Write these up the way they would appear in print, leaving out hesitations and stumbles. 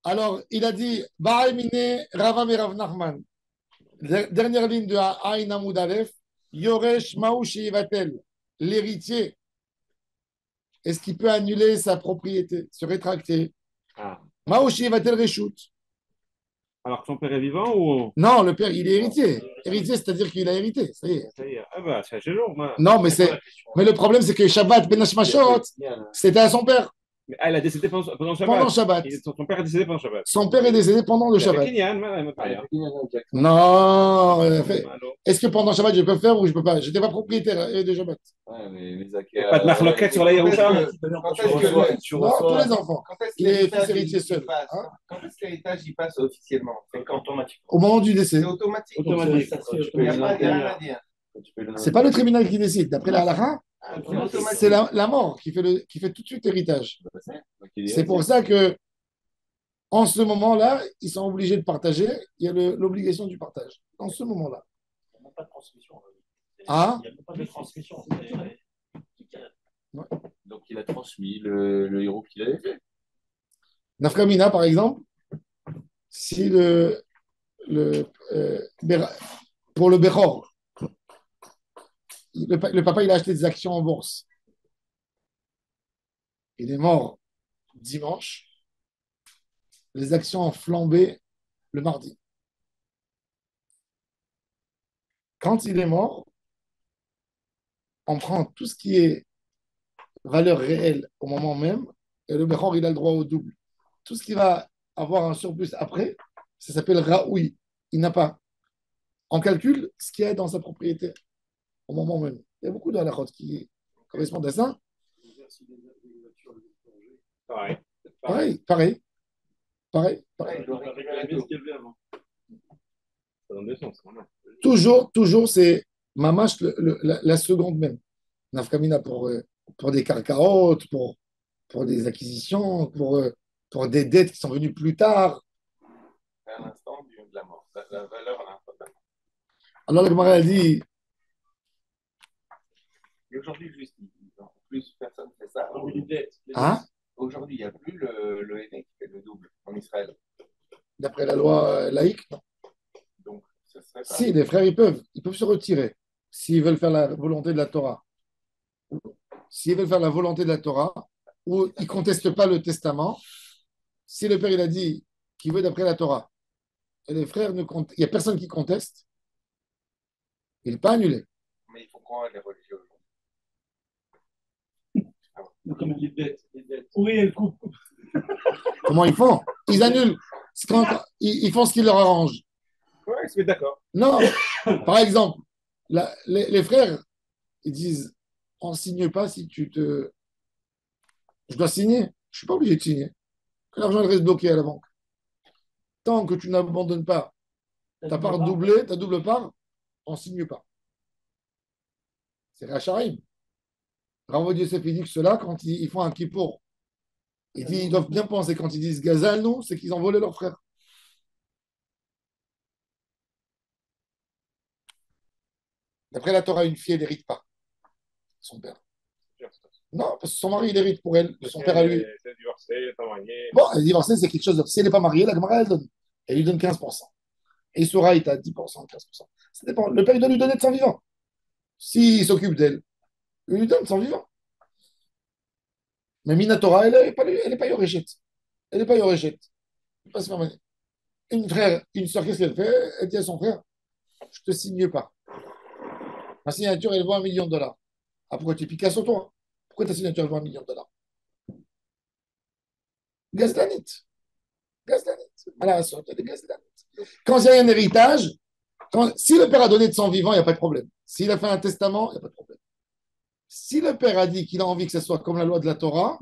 Alors, il a dit, Ba'emine Rava et Rav Nachman. Dernière ligne de Aïn Amoud Aleph, Yoresh Maouchi Vatel, l'héritier, est-ce qu'il peut annuler sa propriété, se rétracter? Ah. Maouchi Vatel Reshut. Alors que son père est vivant ou... Non, le père, il est héritier. Héritier, c'est-à-dire qu'il a hérité. Ça y est. Ça y est. Ah bah, c'est long, moi. Non, mais le problème, c'est que Shabbat Ben Hashmashot, c'était à son père Mais, ah, il a décédé pendant pendant Shabbat. Shabbat. Son père est décédé pendant Shabbat. Son père est décédé pendant le Il a fait Shabbat. Kinyan, mais pas rien. Non. Allô. Est-ce que pendant Shabbat, je peux faire ou je peux pas? Je n'étais pas propriétaire de Shabbat. Ouais, mais Il n'y a pas de marloquette sur la Yerusha. quand est-ce que Non, tous les enfants. quand est-ce que Les fils l'héritage héritiers il seuls. passe? Hein? Quand est-ce que l'héritage il passe officiellement? C'est quand automatiquement. Au moment du décès. C'est automatique. Automatique. Il n'y a pas de rien à dire. C'est pas le tribunal qui décide. D'après la halakha, C'est automatique. c'est la mort qui fait tout de suite héritage. C'est pour ça que en ce moment-là, ils sont obligés de partager. Il y a l'obligation du partage. En ce moment-là. Il n'y a même pas de transmission. Ah, Il n'y a même pas de transmission. Donc il a transmis le héros qu'il avait fait. Nafkamina, par exemple, si le, pour le Bechor, le papa il a acheté des actions en bourse. Il est mort dimanche. Les actions ont flambé le mardi. Quand il est mort, on prend tout ce qui est valeur réelle au moment même et le Bechor il a le droit au double. Tout ce qui va avoir un surplus après, ça s'appelle Raoui. Il n'a pas. On calcule ce qu'il y a dans sa propriété au moment même. Il y a beaucoup de halakhot qui correspondent à ça. Pareil. Pareil, pareil, pareil, Ouais, pareil. il doit récupérer tout. Ça donne des sens, vraiment. Toujours, c'est mamash la seconde même. Nafkamina pour des carcaotes, pour des acquisitions, pour des dettes qui sont venues plus tard. À l'instant de la mort. La valeur à l'instant de la mort. Alors la Gemara a dit, Et aujourd'hui, juste, plus personne ne fait ça. hein, Aujourd'hui, il n'y a plus le aîné qui fait le double en Israël. d'après la loi laïque, non. Donc, ce serait pas. Si, les frères, ils peuvent se retirer s'ils veulent faire la volonté de la Torah. S'ils veulent faire la volonté de la Torah, ou ils ne contestent pas le testament, si le père il a dit qu'il veut d'après la Torah, et les frères ne il n'y a personne qui conteste, il n'est pas annulé. Mais ils font croire les religieux aujourd'hui. Comme les dettes. Oui, elle coupe. Comment ils font? Ils annulent. C'est quand ils font ce qui leur arrange. Ouais, je suis d'accord. Non, par exemple, les frères, ils disent, on ne signe pas si tu te... Je dois signer. Je ne suis pas obligé de signer. L'argent il reste bloqué à la banque. Tant que tu n'abandonnes pas ta part doublée, ta double part, on ne signe pas. C'est Racharim. Rav Yosef, il dit que ceux-là, quand ils font un kippour, il dit, ils doivent bien penser, quand ils disent Gazal, non, c'est qu'ils ont volé leur frère. D'après la Torah, une fille, elle n'hérite pas son père. Non, parce que son mari, il hérite pour elle, de son père à lui. C'est divorcé, pas marié. Bon, elle est divorcée, c'est quelque chose d'autre. Si elle n'est pas mariée, la Gemara, elle donne. Elle lui donne 15%. Et Soura, il est à 10%, 15%. Ça dépend. Le père, il doit lui donner de son vivant. S'il s'occupe d'elle, il lui donne de son vivant. Mais Minatora, elle n'est pas Yoréchet. Elle n'est pas Yoréchet. Pas se faire manier. Une soeur, qu'est-ce qu'elle fait? Elle dit à son frère, je ne te signe pas. Ma signature, elle vaut $1 million. Ah, pourquoi tu es Picasso, toi? Pourquoi ta signature, elle vaut $1 million? Gazdanit. Gazdanit. Voilà, il y a des gazdanit. Quand il y a un héritage, si le père a donné de son vivant, il n'y a pas de problème. S'il a fait un testament, il n'y a pas de problème. Si le père a dit qu'il a envie que ce soit comme la loi de la Torah,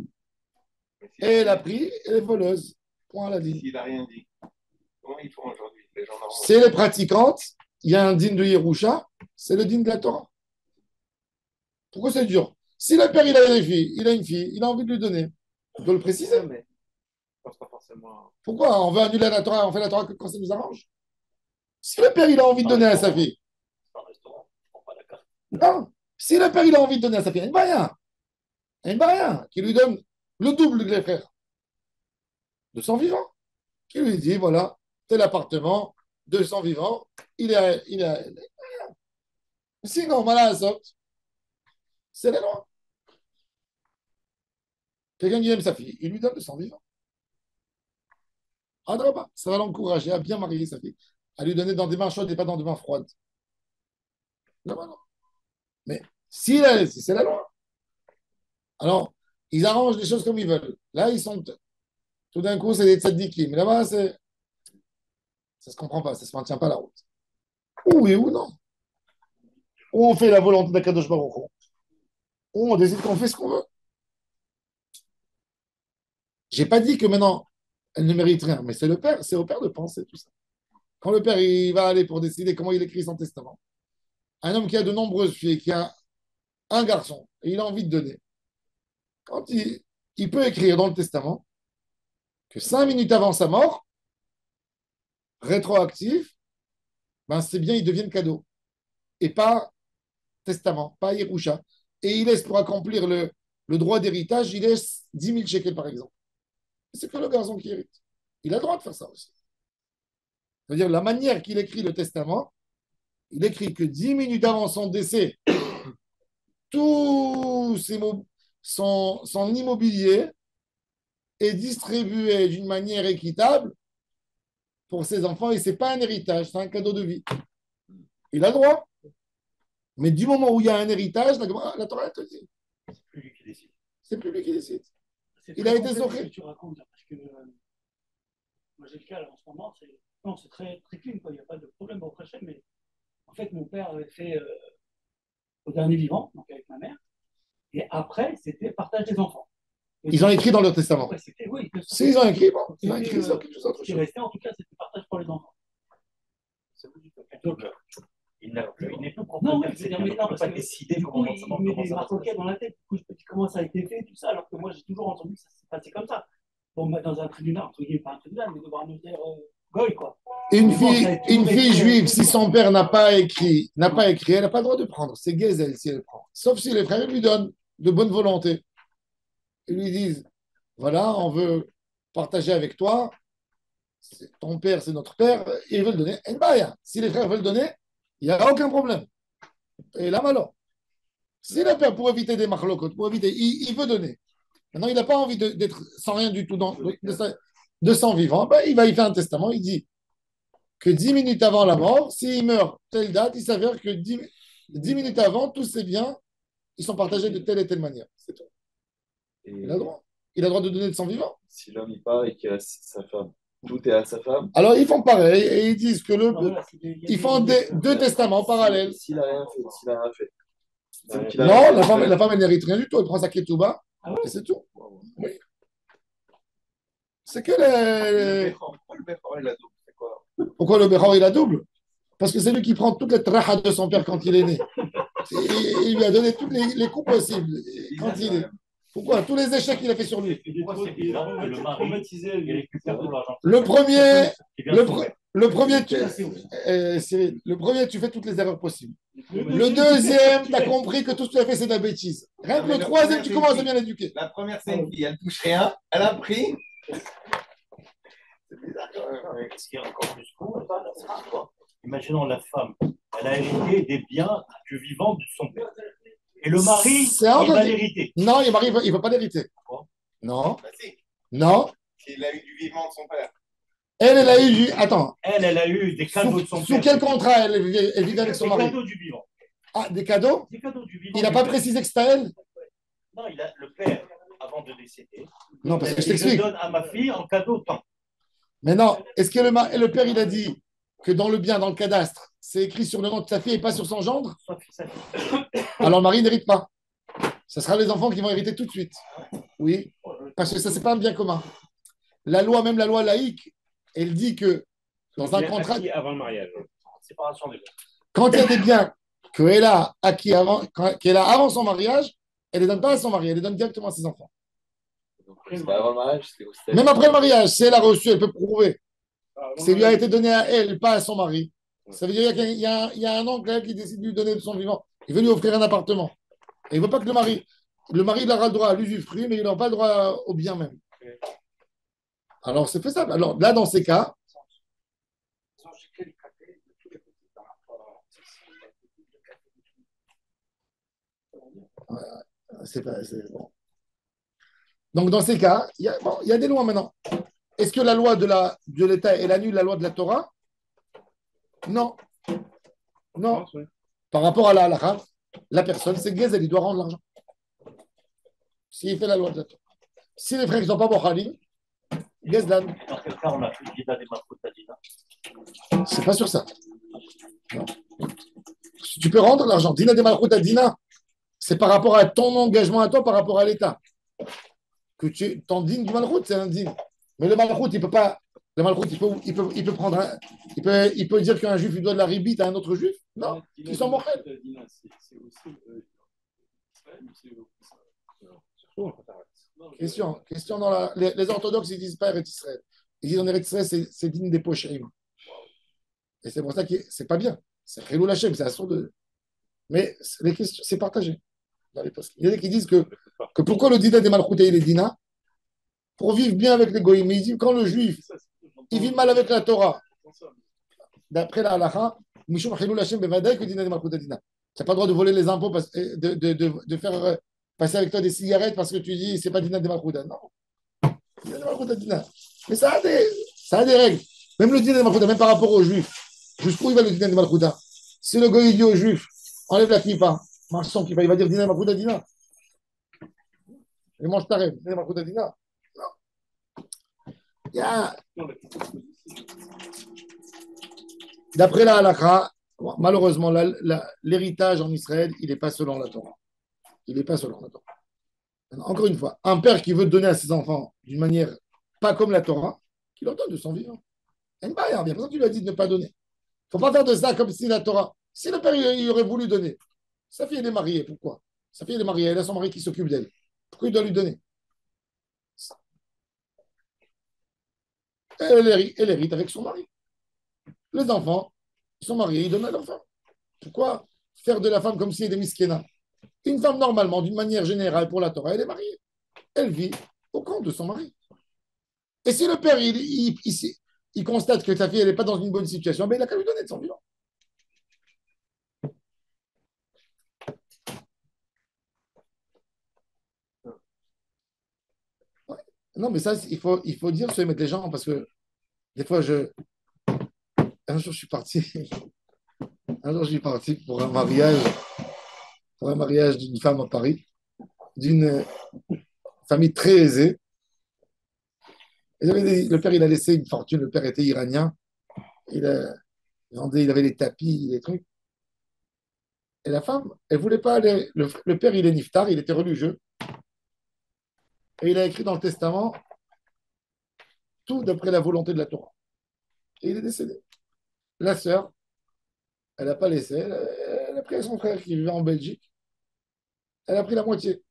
et elle a pris, elle est voleuse. Point à la ligne. S'il n'a rien dit, comment ils font aujourd'hui, les gens normaux? C'est les pratiquantes, il y a un dîne de Yerusha, c'est le dîne de la Torah. Pourquoi c'est dur? Si le père il a une fille, il a envie de lui donner, il doit le préciser. Mais je pense pas forcément. Pourquoi on veut annuler la Torah, on fait la Torah que quand ça nous arrange? Si le père il a envie de donner à sa fille, C'est un restaurant. Je prends pas la carte. non. Si le père il a envie de donner à sa fille, il n'y a rien. Qui lui donne le double que les frères de son vivant. qui lui dit, voilà, tel appartement, 200 vivants, sinon, voilà, c'est la loi. Quelqu'un qui aime sa fille, il lui donne 200 vivants. Adraba, ça va l'encourager à bien marier sa fille, à lui donner dans des mains chaudes et pas dans des mains froides. Non, non, non. Mais si c'est la loi. Alors, ils arrangent les choses comme ils veulent. Là, ils sont tout d'un coup, c'est des tzadikim. Mais là-bas, ça ne se comprend pas, ça ne se maintient pas la route. Ou oui ou non. Ou on fait la volonté d'Akadosh Baruch Hu, ou on décide qu'on fait ce qu'on veut. J'ai pas dit que maintenant, elle ne mérite rien, mais c'est au père de penser tout ça. Quand le père il va aller pour décider comment il écrit son testament, un homme qui a de nombreuses filles, qui a un garçon, et il a envie de donner, quand il peut écrire dans le testament que 5 minutes avant sa mort, rétroactif, ben c'est bien, ils deviennent cadeaux. Et pas testament, pas Yerusha. Et il laisse pour accomplir le droit d'héritage, il laisse 10 000 shekels par exemple. C'est que le garçon qui hérite. Il a le droit de faire ça aussi. C'est-à-dire la manière qu'il écrit le testament, il écrit que 10 minutes avant son décès, tout son immobilier est distribué d'une manière équitable pour ses enfants et ce n'est pas un héritage, c'est un cadeau de vie. Il a le droit. Mais du moment où il y a un héritage, la Torah te dit. C'est plus lui qui décide. C'est plus lui qui décide. C'est Il a été complexe zoché. ce que tu racontes, parce que moi j'ai le cas là, en ce moment, c'est très, très clean, quoi. Il n'y a pas de problème au prochain, mais en fait mon père avait fait au dernier vivant, donc avec ma mère, et après c'était partage des enfants. Et Ils ont écrit dans leur testament. ouais, oui, Si, ils ont écrit, bon, ils ont c'était, écrit, ils ont écrit tout autre ce qui chose. restait en tout cas, c'était partage pour les enfants. Donc, Il n'est plus non, propriétaire. oui, c'est-à-dire, mais non, On ne peut parce pas que décider du coup, comment il met des marcoquets dans la tête. Du coup, je me dis comment ça a été fait, tout ça, alors que moi, j'ai toujours entendu que ça s'est passé comme ça. Pour me mettre dans un tribunal, entre guillemets, pas un tribunal, mais devoir me dire goy, quoi. Une Mais bon, ça a fille, toujours été, juive, si son père n'a pas écrit, elle n'a pas le droit de prendre. C'est Gezel si elle prend. Sauf si les frères lui donnent de bonne volonté. Ils lui disent, voilà, on veut partager avec toi. Ton père, c'est notre père. Et ils veulent donner. Et bah, si les frères veulent donner, il n'y a aucun problème. Et là, alors, si le père, pour éviter des marlocots, pour éviter, il veut donner. Maintenant, il n'a pas envie d'être sans rien du tout de son vivant. Ben, il va y faire un testament. Il dit que 10 minutes avant la mort, s'il meurt telle date, il s'avère que 10 minutes avant, tous ses biens, ils sont partagés de telle et telle manière. C'est tout. Et Il a le droit. Il a le droit de donner de son vivant. si l'homme il part et qu'il reste sa femme, tout est à sa femme. Alors, ils font pareil et ils disent que non, voilà, ils font deux testaments parallèles. S'il n'a rien fait, s'il n'a rien fait. C'est qu'il a Non, rien la fait. femme, elle n'hérite rien du tout. Elle prend sa ketouba Ah ouais. et c'est tout. Oui. C'est que Pourquoi le Béchor, il a double? C'est quoi? Pourquoi le Béchor, il a double? Parce que c'est lui qui prend toutes les trahas de son père quand il est né. Il lui a donné tous les coups possibles quand il est. Pourquoi? Tous les échecs qu'il a fait sur lui. Pourquoi c'est bizarre que le mari, il récupère tout l'argent. Le premier, qui vient de son père. le premier, Ça, c'est ouf. Cyril, le premier, tu fais toutes les erreurs possibles. Le deuxième, deuxième, tu as compris que tout ce que tu as fait, c'est de la bêtise. Rien que mais le le troisième, premier, tu c'est commences à qui? bien l'éduquer. La première, c'est une fille, elle touche rien, elle a pris. Ce qui est encore plus cool, c'est quoi? Imaginons la femme, elle a hérité des biens du vivant de son père. Et le mari, C'est il encore va dit- l'hériter. Non, il ne veut pas l'hériter. Pourquoi? Non, Bah si, non. il a eu du vivant de son père. Elle a eu Attends, Elle a eu des cadeaux de son sous père. quel contrat elle vivait avec son Des mari? cadeaux du vivant. Ah, des cadeaux? Des cadeaux du vivant. Il n'a du pas père. précisé que c'était à elle? Non, le père, avant de décéder, Non, parce que je il le t'explique. donne à ma fille en cadeau tant. Mais non, est-ce que le père, il a dit que dans le bien, dans le cadastre, c'est écrit sur le nom de sa fille et pas sur son gendre? Sa fille. Alors le mari n'hérite pas. Ce sera les enfants qui vont hériter tout de suite. Oui, parce que ça, c'est pas un bien commun. La loi, même la loi laïque, elle dit que dans un contrat, Acquis avant le mariage. Séparation des biens. quand il y a des biens qu'elle a acquis qu'elle a avant son mariage, elle ne les donne pas à son mari, elle les donne directement à ses enfants. Donc, c'était avant le mariage, c'était Même après le mariage, si elle a reçu, elle peut prouver. Ça lui a été donné à elle, pas à son mari. Ça veut dire qu'il y a un oncle là, qui décide de lui donner de son vivant. Il veut lui offrir un appartement. Et il ne veut pas que le mari, il aura le droit à l'usufruit, mais il n'aura pas le droit au bien même. Alors, c'est faisable. Alors, là, dans ces cas, Ils ont jeté le café de tous les petits par rapport à c'est pas. Bon. Donc, dans ces cas, bon, il y a des lois maintenant. Est-ce que la loi de l'État, elle annule la loi de la Torah? Non. Non. Oui. Par rapport à la halakha, la personne, c'est Gezel, il doit rendre l'argent. S'il fait la loi de la Torah. Si les frères ne sont pas Bochalim, Gezlan. Dans quel cas on a fait Dina des Makotadina? C'est pas sur ça. Non. Tu peux rendre l'argent. Dina de Malchut à Dina, c'est par rapport à ton engagement à toi, par rapport à l'État. Que tu t'en dignes du Malchut, c'est un digne. Mais le Malchut, il peut pas. Le Malchut, il peut prendre il peut dire qu'un juif, il doit de la ribite à un autre juif. Non, ils sont morts. C'est aussi Israël ou c'est Question dans les orthodoxes, ils disent pas Eretz Israël. Ils disent en Eretz Israël, c'est digne des pochrim. Et c'est pour ça que c'est pas bien. C'est Chilul Hashem, c'est assurd de. Mais les questions, c'est partagé dans les postes. Il y en a qui disent que pourquoi le dina des Malchouté il est dina? Pour vivre bien avec les goïms. Mais ils disent quand le juif, il vit mal avec la Torah, d'après la halakha, Mishum Chilul Hashem bevadaï que dina des Malchouté dina. Tu n'as pas le droit de voler les impôts, de faire passer avec toi des cigarettes parce que tu dis c'est pas dina des Malchouté. Non. Dina des Malchouté dina. Mais ça a des règles. Même le dîner de Malchouta, même par rapport aux Juifs, jusqu'où il va le dîner de Malchouta? Si le goy dit aux Juifs, enlève la kippa, marche sans kippa, il va dire dîner de Malchouta dina. Il mange ta rêve, dîner de Malchouta dina. Non. Il y a... D'après la halakha, malheureusement, l'héritage en Israël, il n'est pas selon la Torah. Il n'est pas selon la Torah. Encore une fois, un père qui veut donner à ses enfants d'une manière pas comme la Torah, qu'il leur donne de son vivant. Il n'y a rien. Bien pour ça que tu lui as dit de ne pas donner. Il ne faut pas faire de ça comme si la Torah. Si le père il aurait voulu donner, sa fille elle est mariée, pourquoi? Sa fille elle est mariée, elle a son mari qui s'occupe d'elle. Pourquoi il doit lui donner? Elle hérite avec son mari. Les enfants, ils sont mariés, ils donnent à leur femme. Pourquoi faire de la femme comme si elle était miskena? Une femme, normalement, d'une manière générale, pour la Torah, elle est mariée. Elle vit au compte de son mari. Et si le père, il constate que sa fille, elle n'est pas dans une bonne situation, ben, il a qu'à lui donner de son vivant. Ouais. Non, mais ça, il faut dire, se mettre les gens, parce que des fois, un jour, je suis parti. Un jour, je suis parti pour un mariage d'une femme à Paris, d'une famille très aisée. Et le père, il a laissé une fortune. Le père était iranien. Il avait les tapis, les trucs. Et la femme, elle ne voulait pas aller. Le père, il est niftar, il était religieux. Et il a écrit dans le testament tout d'après la volonté de la Torah. Et il est décédé. La sœur, elle n'a pas laissé. Elle a pris son frère qui vivait en Belgique. Elle a pris la moitié.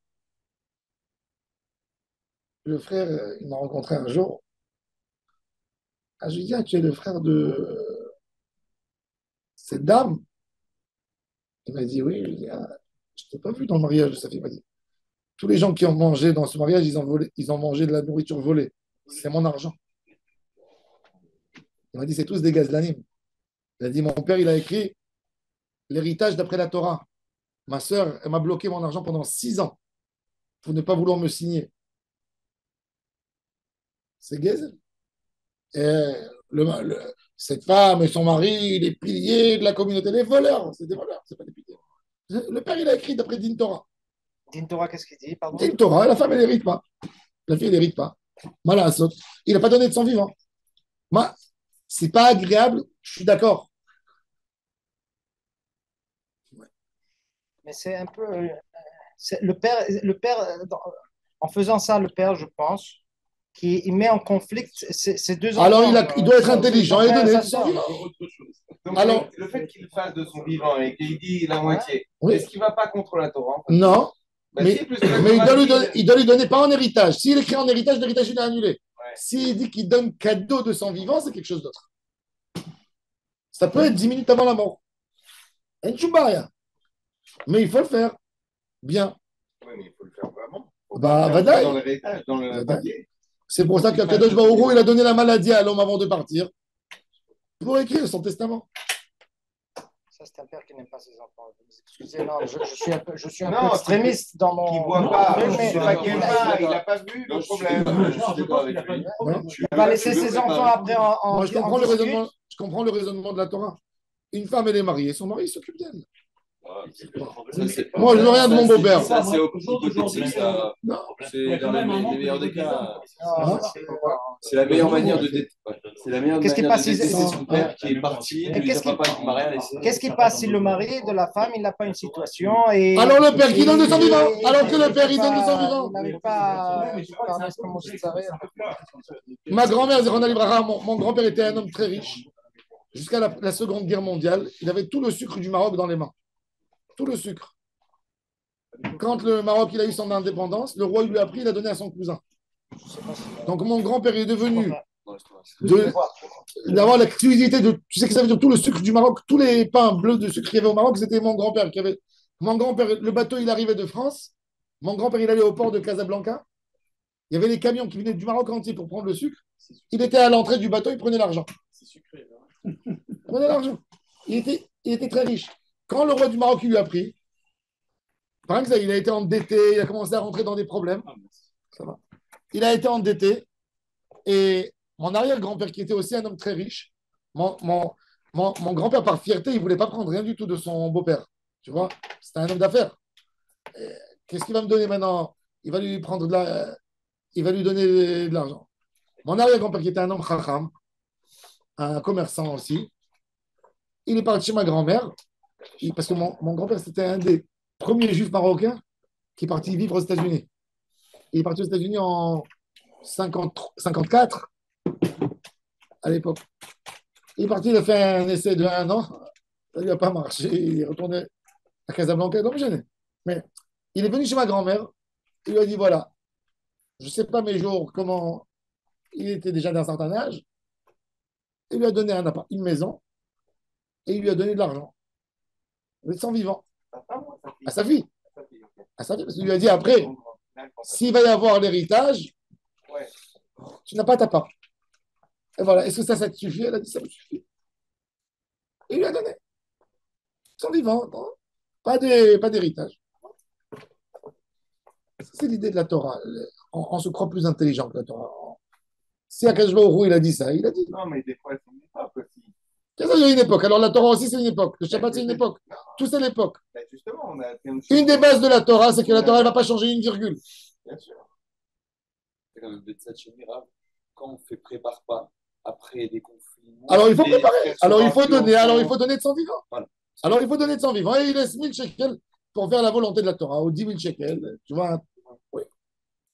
Le frère, il m'a rencontré un jour. Ah, je lui ai dit, ah, tu es le frère de cette dame. Il m'a dit, oui. Je lui ai dit, ah, je ne t'ai pas vu dans le mariage de sa fille. Il m'a dit, tous les gens qui ont mangé dans ce mariage, ils ont mangé de la nourriture volée. C'est mon argent. Il m'a dit, c'est tous des gazlanim. Il a dit, mon père, il a écrit l'héritage d'après la Torah. Ma sœur, elle m'a bloqué mon argent pendant 6 ans pour ne pas vouloir me signer. C'est gazel. Et cette femme et son mari, les piliers de la communauté, les voleurs, c'est des voleurs, c'est pas des piliers. Le père, il a écrit d'après Din Torah. Din Torah, qu'est-ce qu'il dit? Pardon. Din Torah, la femme, elle n'hérite pas. La fille, elle n'hérite pas. Voilà, il n'a pas donné de son vivant. Moi, c'est pas agréable, je suis d'accord. Mais c'est un peu. Le père, en faisant ça, le père, je pense, il met en conflit ces deux enfants. Alors, il doit être intelligent et donner de son vivant. Donc, Alors, le fait qu'il fasse de son vivant et qu'il dit la moitié, oui. est-ce qu'il ne va pas contre la Torah en fait? Non, Bah, mais, si, puisque la mais Torah il doit lui donner pas en héritage. S'il écrit en héritage, l'héritage, il est annulé. Ouais. S'il dit qu'il donne cadeau de son vivant, c'est quelque chose d'autre. Ça peut être 10 minutes avant la mort. Et rien. Mais il faut le faire. Bien. Oui, mais il faut le faire vraiment. Bah, Dans vadaï. l'héritage, dans le papier. C'est pour ça qu'Akadosh Baruch Hu, il a donné la maladie à l'homme avant de partir pour écrire son testament. Ça, c'est un père qui n'aime pas ses enfants. Excusez, non, je suis un Non, peu extrémiste dans mon. Qui voit pas, Oui, mais- c'est pas qu'il aime pas, il n'a pas vu le problème. Je suis d'accord avec lui. Il va laisser ses enfants après en Moi, je comprends, le discute. raisonnement, je comprends le raisonnement de la Torah. Une femme, elle est mariée, son mari s'occupe d'elle. Moi, je veux rien de mon beau-père. Ça, c'est hypothétique, ça. Non. C'est dans les meilleurs des cas. Ah, C'est la meilleure manière de c'est la meilleure Qu'est-ce qui manière passe de si- détester son père qui est parti. Et Ne lui qu'est-ce dire qui- pas qu'il m'a rien laissé. Qu'est-ce qui passe si le mari de la femme, il n'a pas une situation et. Alors le père qui donne de son vivant. et- Alors que le père, il il donne de son n'arrive vivant. pas à faire ce que Moshe savait. Ma grand-mère, Zéron Alibraha, mon grand-père était un homme très riche. Jusqu'à la Seconde Guerre mondiale, il avait tout le sucre du Maroc dans les mains. Tout le sucre. Quand le Maroc il a eu son indépendance, le roi il lui a pris, il a donné à son cousin. Donc mon grand-père est devenu d'avoir l'exclusivité de. Tu sais que ça veut dire tout le sucre du Maroc, tous les pains bleus de sucre qu'il y avait au Maroc, c'était mon grand-père qui avait. Mon grand-père, le bateau il arrivait de France. Mon grand-père il allait au port de Casablanca. Il y avait les camions qui venaient du Maroc entier pour prendre le sucre. Il était à l'entrée du bateau, il prenait l'argent. Il prenait l'argent. Il était très riche. Quand le roi du Maroc il lui a pris, par exemple, il a été endetté, il a commencé à rentrer dans des problèmes. Ça va. Il a été endetté et mon arrière-grand-père, qui était aussi un homme très riche, mon grand-père, par fierté, il ne voulait pas prendre rien du tout de son beau-père. Tu vois, c'était un homme d'affaires. Qu'est-ce qu'il va me donner maintenant? Il va lui prendre il va lui donner de l'argent. Mon arrière-grand-père, qui était un homme chacham, un commerçant aussi, il est parti chez ma grand-mère, parce que mon grand-père, c'était un des premiers juifs marocains qui est parti vivre aux États-Unis. Il est parti aux États-Unis en 54, à l'époque. Il est parti, il a fait un essai de 1 an. Ça ne lui a pas marché. Il est retourné à Casablanca, donc gêné. Mais il est venu chez ma grand-mère. Il lui a dit voilà, je ne sais pas mes jours, comment. Il était déjà d'un certain âge. Il lui a donné une maison et il lui a donné de l'argent. De sang vivant. À sa fille. À sa fille. Parce qu'il lui a dit après, s'il va y avoir l'héritage, tu n'as pas ta part. Et voilà. Est-ce que ça te suffit? Elle a dit ça me suffit. Il lui a donné. Son vivant. Non, pas d'héritage. C'est l'idée de la Torah. On se croit plus intelligent que la Torah. Si Akash Baruch Hu, il a dit ça, il a dit. Non, mais des fois, c'est une époque aussi. Qu'est-ce qu'il y a une époque? Alors la Torah aussi, c'est une époque. Le Shabbat, c'est une époque. Tout, c'est l'époque. Ben, justement, on a fait Une des bases de la Torah, c'est que la Torah ne va pas changer une virgule. Bien sûr. C'est comme le Betsat Shemirav, quand on fait prépare pas après des conflits. Alors il faut des préparer. Alors il faut donner. enfants. Alors il faut donner de son vivant. Voilà. Alors il faut donner de son vivant. Et il laisse 1000 shekels pour faire la volonté de la Torah. Ou 10 000 shekels. Tu vois. Oui.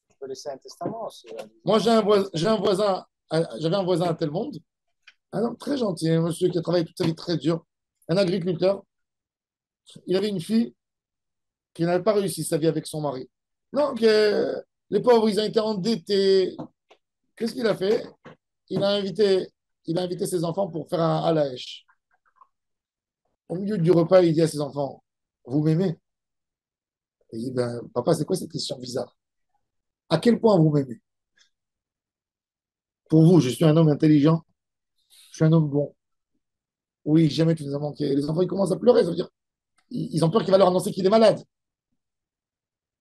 Je peux laisser un testament aussi. Moi, j'avais un voisin à tel monde. Un homme très gentil, un monsieur qui a travaillé toute sa vie très dur. Un agriculteur. Il avait une fille qui n'avait pas réussi sa vie avec son mari. Donc, les pauvres, ils ont été endettés. Qu'est-ce qu'il a fait? Il a invité ses enfants pour faire un halaèche. Au milieu du repas, il dit à ses enfants, vous m'aimez? Il dit, ben, papa, c'est quoi cette question bizarre? À quel point vous m'aimez? Pour vous, je suis un homme intelligent, je suis un homme bon. Oui, jamais tu nous as manqué. Les enfants, ils commencent à pleurer, ça veut dire, ils ont peur qu'il va leur annoncer qu'il est malade.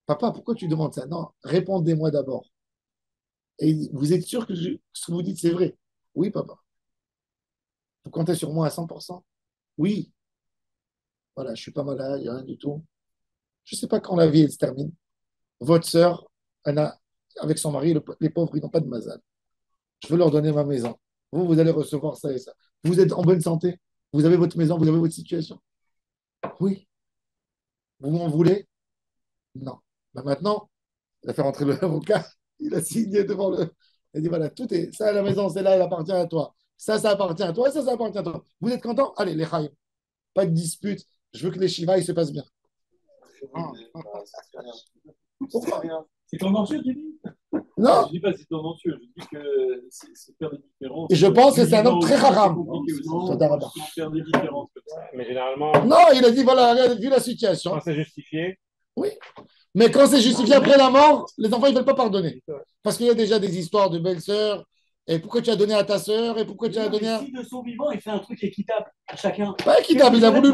Papa, pourquoi tu demandes ça? Non, répondez-moi d'abord. Et il dit, vous êtes sûr que ce que vous dites, c'est vrai? Oui, papa. Vous comptez sur moi à 100%? Oui. Voilà, je ne suis pas malade, il n'y a rien du tout. Je ne sais pas quand la vie elle se termine. Votre sœur, avec son mari, les pauvres, ils n'ont pas de mazal. Je veux leur donner ma maison. Vous allez recevoir ça et ça. Vous êtes en bonne santé? Vous avez votre maison, vous avez votre situation? Oui. Vous m'en voulez? Non. Ben maintenant, il a fait rentrer l'avocat. Il a signé devant le. Il a dit voilà, tout est. Ça, la maison, c'est là, elle appartient à toi. Ça appartient à toi. Ça appartient à toi. Vous êtes content? Allez, les chaïm. Pas de dispute. Je veux que les Shiva, ils se passent bien. Pourquoi? C'est tendancieux, tu dis? Non. Je dis pas c'est tendancieux, je dis que c'est faire des différences. Et je pense que c'est un homme très haram. C'est compliqué aussi. Totalement. Faire des différences comme ça. Mais généralement, Non, il a dit voilà, regarde, vu la situation. quand c'est justifié, Oui. Mais quand c'est justifié après la mort, les enfants, ils ne veulent pas pardonner. Parce qu'il y a déjà des histoires de belles-sœurs. Et pourquoi tu as donné à ta sœur? Et pourquoi tu as donné à... Si de son vivant, il fait un truc équitable à chacun. Pas équitable, il a voulu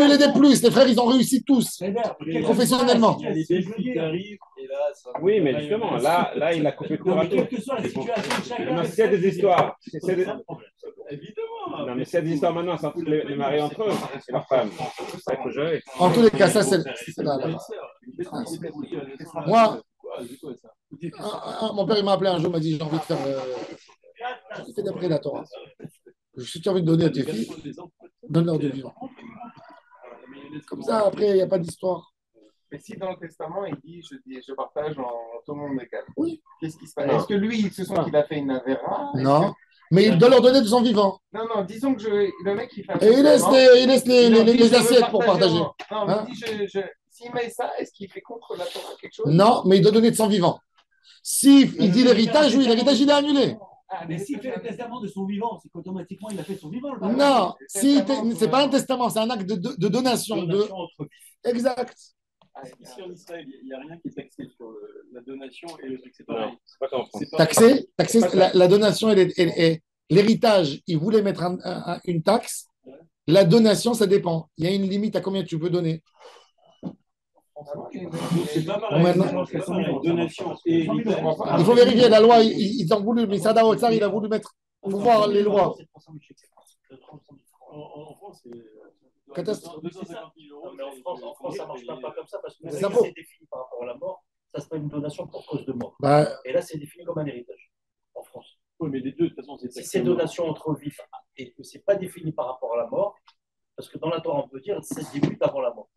l'aider plus. Les frères, ils ont réussi tous, professionnellement. Il y a les belles filles qui arrivent, et là, ça. Oui, mais justement, là, il a coupé court à tout. Quelle que soit la situation de chacun. Non, s'il y a des histoires, Évidemment. non, mais s'il y a des histoires maintenant, c'est entre les maris entre eux et leurs femmes. Ça, il faut gérer. En tous les cas, ça, c'est là. Moi, mon père, il m'a appelé un jour, il m'a dit, j'ai envie de faire... j'ai fait d'après la Torah. Si tu as envie de donner à tes filles, donne-leur de vivant. Comme ça, après, il n'y a pas d'histoire. Mais si dans le testament, il dit, je partage en tout le monde égal. Oui. Qu'est-ce qui se passe? Est-ce que lui, il se sent qu'il a fait une avéra? Non. Mais il doit leur donner de son vivant. Non, disons que le mec, il fait un Et il laisse les assiettes pour partager. Non, mais Hein? il dit, s'il met ça, est-ce qu'il fait contre la Torah quelque chose? Non, mais il doit donner de son vivant. Si il dit l'héritage, oui, l'héritage, il est annulé. Mais s'il fait le testament de son vivant, c'est qu'automatiquement, il a fait son vivant. Non, c'est pas un testament, c'est un acte de donation. Exact. Ici en Israël, il n'y a rien qui est taxé sur la donation et le truc, c'est pareil. Non, c'est pas comme en France. Taxer la donation et l'héritage, il voulait mettre une taxe. La donation, ça dépend. Il y a une limite à combien tu peux donner. C'est pas pareil. Donation et héritage. Il faut vérifier la loi. Ils ont voulu, mais Sada Otsar, il a voulu mettre. Il faut voir les lois. En France, c'est. Catastrophe. 250 000 euros. Mais en France, ça ne marche pas comme ça parce que C'est c'est impôt. défini par rapport à la mort, ça serait une donation pour cause de mort. Bah, Et là, c'est défini comme un héritage en France. Oui, mais les deux, de toute façon, c'est Si c'est donation entre vifs et que ce n'est pas défini par rapport à la mort, parce que dans la Torah, on peut dire c'est 10 minutes avant la mort.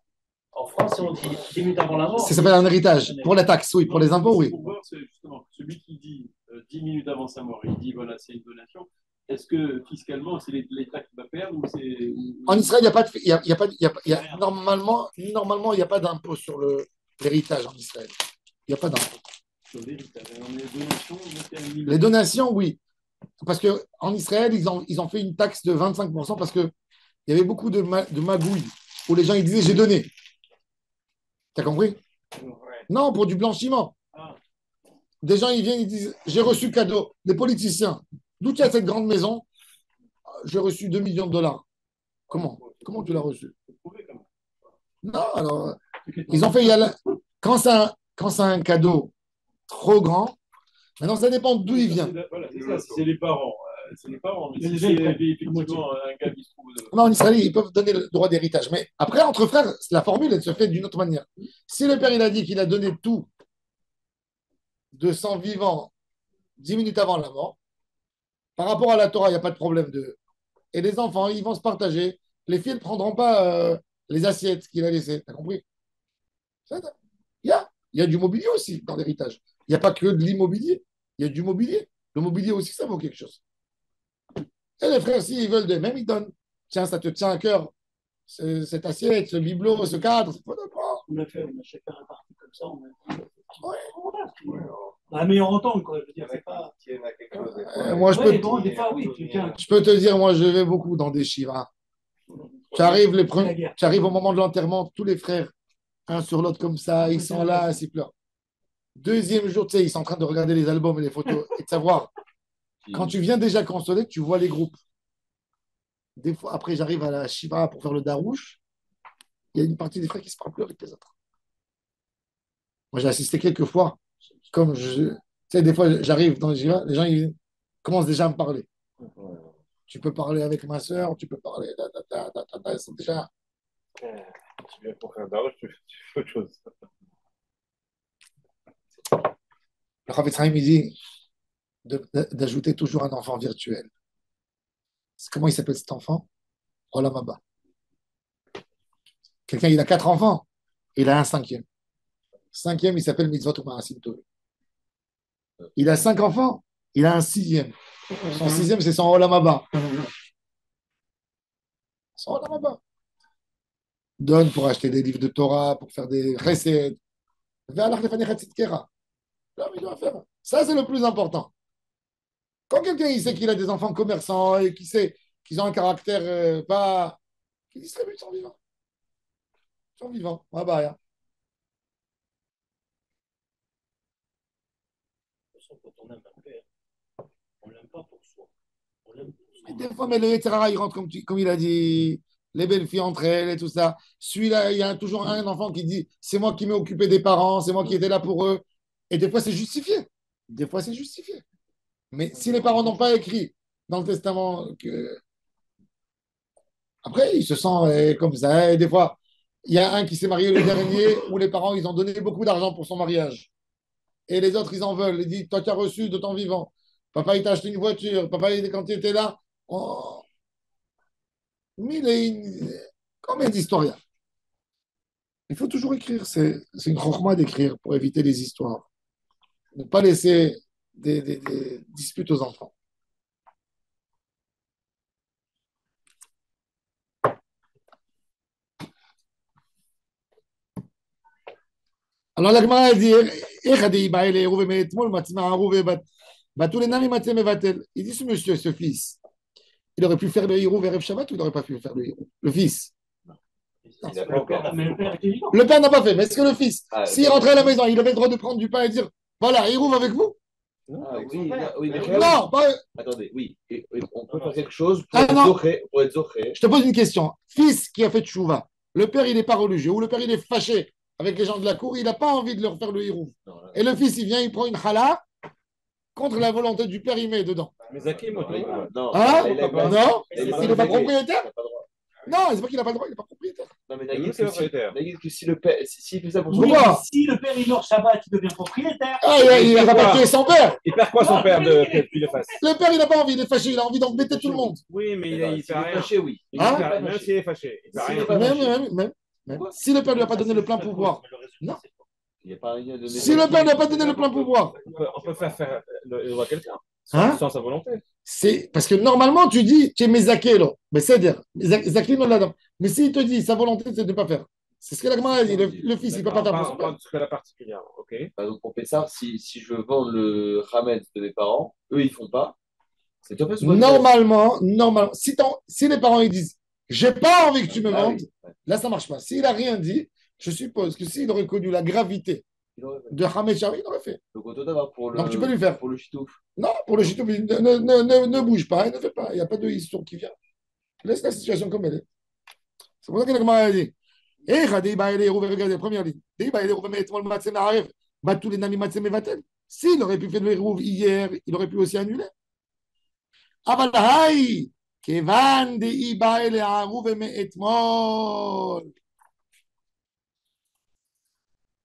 En France, si on dit 10 minutes avant la mort. ça s'appelle un héritage. Pour la taxe, oui. Pour les impôts, oui. Pour voir, c'est justement celui qui dit 10 minutes avant sa mort, il dit voilà, c'est une donation. Est-ce que fiscalement, c'est l'État qui va perdre ou c'est. En Israël, il n'y a pas de, normalement, il n'y a pas d'impôt sur l'héritage en Israël. Il n'y a pas d'impôt. Sur l'héritage. Les donations, les donations, oui. Parce qu'en Israël, ils ont fait une taxe de 25% parce qu'il y avait beaucoup de magouilles où les gens ils disaient j'ai donné. T'as compris? Non, pour du blanchiment. Des gens, ils viennent, ils disent j'ai reçu cadeau. Des politiciens. D'où tu as cette grande maison? J'ai reçu 2 millions de dollars. Comment tu l'as reçu? Non, alors, ils ont fait. Quand c'est un cadeau trop grand, maintenant, ça dépend d'où il vient. Voilà, c'est ça, c'est les parents. C'est les parents, mais si c'est effectivement un gars qui se trouve. Non, en Israël, ils peuvent donner le droit d'héritage. Mais après, entre frères, la formule, elle se fait d'une autre manière. Si le père, il a dit qu'il a donné tout de sang vivant 10 minutes avant la mort, par rapport à la Torah, il n'y a pas de problème de. Et les enfants, ils vont se partager. Les filles ne prendront pas les assiettes qu'il a laissées. Tu as compris? Il y a du mobilier aussi dans l'héritage. Il n'y a pas que de l'immobilier. Il y a du mobilier. Le mobilier aussi, ça vaut quelque chose. Et les frères, s'ils veulent de même, ils donnent. Tiens, ça te tient à cœur, cette assiette, ce bibelot, ce cadre. On a chacun un parti comme ça. La meilleure entente, quoi. Je veux dire, c'est pas. Moi, des fois, oui, je peux te dire, moi, je vais beaucoup dans des chivas. Tu arrives au moment de l'enterrement, tous les frères, un sur l'autre comme ça, ils sont là, ils pleurent. Deuxième jour, tu sais, ils sont en train de regarder les albums et les photos et de savoir. Quand tu viens déjà consoler, tu vois les groupes. Des fois, après, j'arrive à la Shiva pour faire le darouche. Il y a une partie des frères qui se parlent plus avec les autres. Moi, j'ai assisté quelques fois. Tu sais, des fois, j'arrive dans le Shiva, les gens ils commencent déjà à me parler. Tu peux parler avec ma soeur, tu peux parler. Ils sont déjà. Tu viens pour faire darouche, tu fais autre chose. Le Chafetz Chaim, il dit d'ajouter toujours un enfant virtuel. Comment il s'appelle cet enfant? Olam Haba. Quelqu'un, il a 4 enfants, il a un cinquième. Cinquième, il s'appelle Mitzvot Umarasim Tovim. Il a 5 enfants, il a un sixième. Son sixième, c'est son Olam Haba. Son Olam Haba. Donne pour acheter des livres de Torah, pour faire des recettes. Ça, c'est le plus important. Quand quelqu'un il sait qu'il a des enfants commerçants et qu'il sait qu'ils ont un caractère pas. Qui distribue son vivant. Son vivant. Ah bah, Des fois, mais le Yetzirara, il rentre comme il a dit, les belles filles entre elles et tout ça. Celui-là, il y a toujours un enfant qui dit, c'est moi qui m'ai occupé des parents, c'est moi qui étais là pour eux. Et des fois, c'est justifié. Des fois, c'est justifié. Mais si les parents n'ont pas écrit dans le testament que. Après, ils se sentent comme ça. Et des fois, il y a un qui s'est marié le dernier où les parents, ils ont donné beaucoup d'argent pour son mariage. Et les autres, ils en veulent. Ils disent, toi, tu as reçu de ton vivant. Papa, il t'a acheté une voiture. Papa, quand il était là, mille et une... Combien d'histoires il y a? Il faut toujours écrire. C'est une chorma d'écrire pour éviter les histoires. Ne pas laisser des disputes aux enfants. Alors la Gemara dit, il dit ce monsieur, ce fils, il aurait pu faire le héros vers Shabbat ou il n'aurait pas pu faire le héros? Le fils. Mais le père était vivant. Le père n'a pas fait, mais est-ce que le fils, Ah, s'il rentrait à la maison, il avait le droit de prendre du pain et dire, voilà, héros avec vous? Ah, oui, mais Non, pas... attendez, oui, et on peut faire quelque chose Ah, non. pour être zoché. Je te pose une question. Fils qui a fait tchouva, le père, il n'est pas religieux, ou le père, il est fâché avec les gens de la cour, il n'a pas envie de leur faire le héros. Et le fils, il vient, il prend une chala, contre la volonté du père, il met dedans. Mais Zaki, moi, Non, Hein? pourquoi pas? Non? il Il est n'est pas pas propriétaire? pas le droit. Non, c'est pas qu'il n'a pas le droit, il n'est pas propriétaire. Non, mais Nous, c'est propriétaire. Nagid que si le père, s'il fait ça pour Oui, son Pourquoi? si le père il meurt Shabbat, il devient propriétaire. Ah, il va pas tuer son père. Il perd quoi son père que tu le fasses? Le père, il n'a pas envie, il est fâché, il a envie d'embêter tout le monde. Oui, mais il fait s'il est rien. fâché, oui. Il Hein? fait rien. Même s'il est fâché. Il fait S'il rien. est pas fâché. Même. Si le père ne lui a pas donné le plein pouvoir. Non. Il n'y a pas rien de Si le père n'a pas donné le plein pouvoir. On peut faire le droit à quelqu'un Hein? sans sa volonté. C'est parce que normalement, tu dis, tu es Mezakelo. Mais c'est-à-dire, Zakino l'Adam. Mais s'il te dit, sa volonté, c'est de ne pas faire. C'est ce que la Gemara a dit. Le fils, il ne peut pas On faire pour son parle père. de ce cas particulier. OK. Bah, donc pour Pessah, si je vends le Hametz de mes parents, eux ils font pas, c'est toi ou Normalement, si les parents ils disent, j'ai pas envie que tu me Ah vendes, oui, ouais. là, ça marche pas. S'il a rien dit, je suppose que s'il aurait connu la gravité Il aurait fait. de Hamed Shari, il aurait fait. Donc au total, pour Donc, tu peux lui faire. pour le chitouf. Non, pour le chito, ne bouge pas, il ne fait pas. Il n'y a pas de histoire qui vient. Laisse la situation comme elle est. C'est pour ça que la Gemara a dit. Regardez la première ligne. S'il aurait pu faire le hérouv hier, il aurait pu aussi annuler. אבל היי, כיוון דאי בא אל הערוב מאתמול,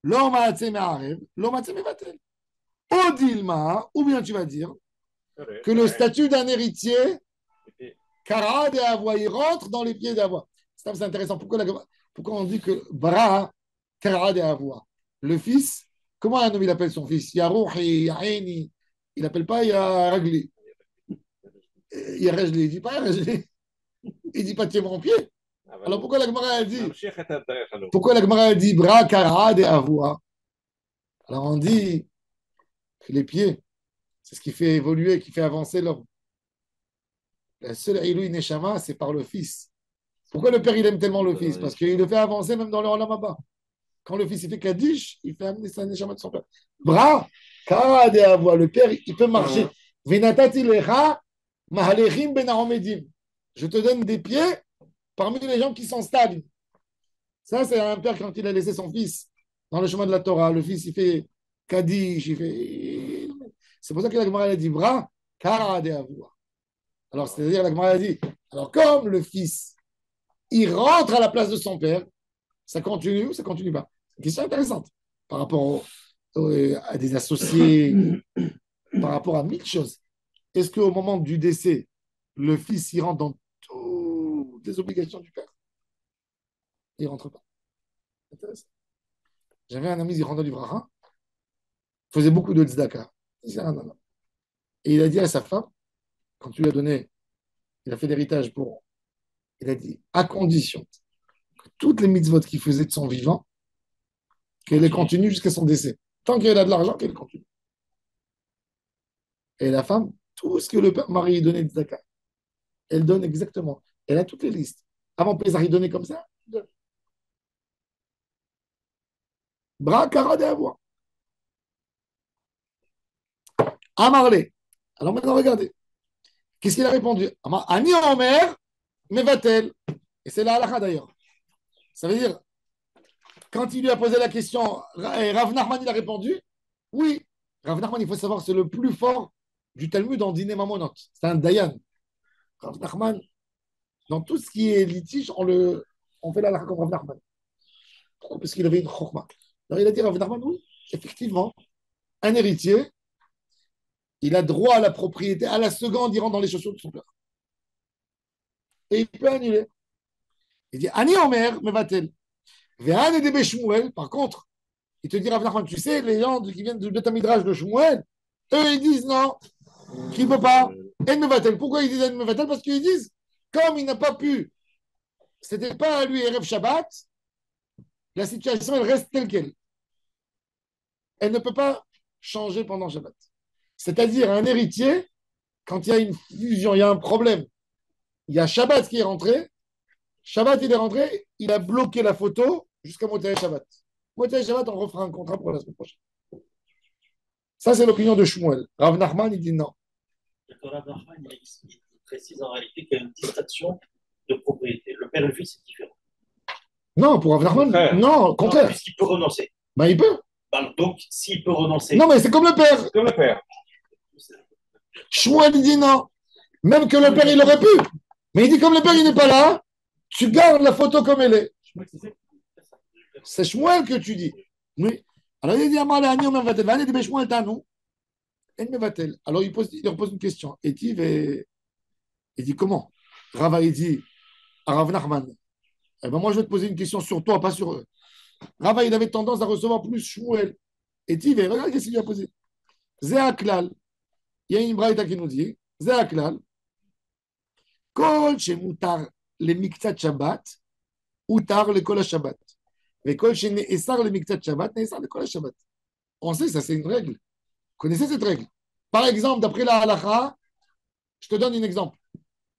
לא מעצה מערב, לא מעצה מבטל. Ou Dilma, ou bien tu vas dire que le statut d'un héritier, Kara de Avoua, il rentre dans les pieds d'Avoua. C'est intéressant. Pourquoi on dit que Bra, Kara de Avoua, le fils, comment un homme il appelle son fils? Yarouhi, Yaini, il n'appelle pas Yaragli. Il dit pas Yaragli. Il dit pas tiens mon pied. Alors pourquoi la Gemara a dit Bra, Kara de Avoua? Alors on dit que les pieds, c'est ce qui fait évoluer, qui fait avancer l'homme. La seule Ilui Neshama, c'est par le fils. Pourquoi le père, il aime tellement le fils? Parce qu'il le fait avancer même dans le Olam Haba. Quand le fils, il fait Kaddish, il fait amener sa Neshama de son père. Bra, Kara de Avoua, le père, il peut marcher. Venatati lecha, mahalechim ben haomedim. Je te donne des pieds parmi les gens qui sont stables. Ça, c'est un père quand il a laissé son fils dans le chemin de la Torah. Le fils, il fait Kaddish, il fait. C'est pour ça que la Gemara a dit Bra, Kara de Avoua. Alors, c'est-à-dire, la Gemara a dit alors, comme le fils, il rentre à la place de son père, ça continue ou ça continue pas? C'est une question intéressante par rapport à des associés, par rapport à mille choses. Est-ce qu'au moment du décès, le fils, il rentre dans toutes les obligations du père? Il ne rentre pas. Intéressant. J'avais un ami, il rentre dans l'Ibrahim, faisait beaucoup de tzedaka. Et il a dit à sa femme, quand tu lui as donné, il a fait l'héritage pour. Il a dit, à condition que toutes les mitzvot qu'il faisait de son vivant, qu'elle les continue jusqu'à son décès. Tant qu'elle a de l'argent, qu'elle continue. Et la femme, tout ce que le père mari donnait de tzedaka, elle donne exactement. Elle a toutes les listes. Avant Pésar, il donnait comme ça. Bra, Kara de Avoua. Amarle. Alors maintenant, regardez. Qu'est-ce qu'il a répondu? Ani Omer, Mevatel. Et c'est la halakha d'ailleurs. Ça veut dire, quand il lui a posé la question, Rav Nachman, il a répondu, oui. Rav Nachman, il faut savoir, c'est le plus fort du Talmud en dîner mamonot. C'est un Dayan. Rav Nachman, dans tout ce qui est litige, on fait la halakha comme Rav Nachman. Parce qu'il avait une chokma. Alors il a dit, Rav Nachman, oui, effectivement, un héritier, il a droit à la propriété à la seconde, il rentre dans les chaussures de son père. Et il peut annuler. Il dit, Ani Omer, Mevatel. Par contre, il te dit, Rav Nachman, tu sais, les gens qui viennent du Beth Midrash de Shmuel, eux, ils disent non, qu'il ne peut pas. En Mevatel. Pourquoi ils disent En Mevatel? Parce qu'ils disent, comme il n'a pas pu, c'était pas à lui Erev Shabbat, la situation, elle reste telle qu'elle. Elle ne peut pas changer pendant Shabbat. C'est-à-dire, un héritier, quand il y a une fusion, il y a un problème, il y a Shabbat qui est rentré, Shabbat, il est rentré, il a bloqué la photo jusqu'à Motzei Shabbat. Motzei Shabbat, on refera un contrat pour la semaine prochaine. Ça, c'est l'opinion de Shmuel. Rav Nachman, il dit non. Rav Nachman, il précise en réalité qu'il y a une distinction de propriété. Le père et le fils, c'est différent. Non, pour Rav Nachman, non, au contraire. Puisqu'il peut renoncer. Ben, il peut. Donc, s'il peut renoncer. Non, mais c'est comme le père. C'est comme le père. Shmuel, il dit non. Même que le père, il aurait pu. Mais il dit, comme le père, il n'est pas là, tu gardes la photo comme elle est. C'est Shmuel que tu dis. Oui. Alors il dit, alors il repose une question. Et il dit, comment? Rava, il dit à Rav Nachman, eh ben moi je vais te poser une question sur toi, pas sur eux. Rava, il avait tendance à recevoir plus Shmuel. Et Tiv, regarde qu'est-ce qu'il lui a posé. Zéaklal. Il y a une braïta qui nous dit, Zéaklal, Kol shemutar le miktat Shabbat, utar le kol Shabbat. Mais Kol shene'esar le miktat Shabbat, ne'esar le kol Shabbat. On sait, ça c'est une règle. Vous connaissez cette règle? Par exemple, d'après la halakha, je te donne un exemple.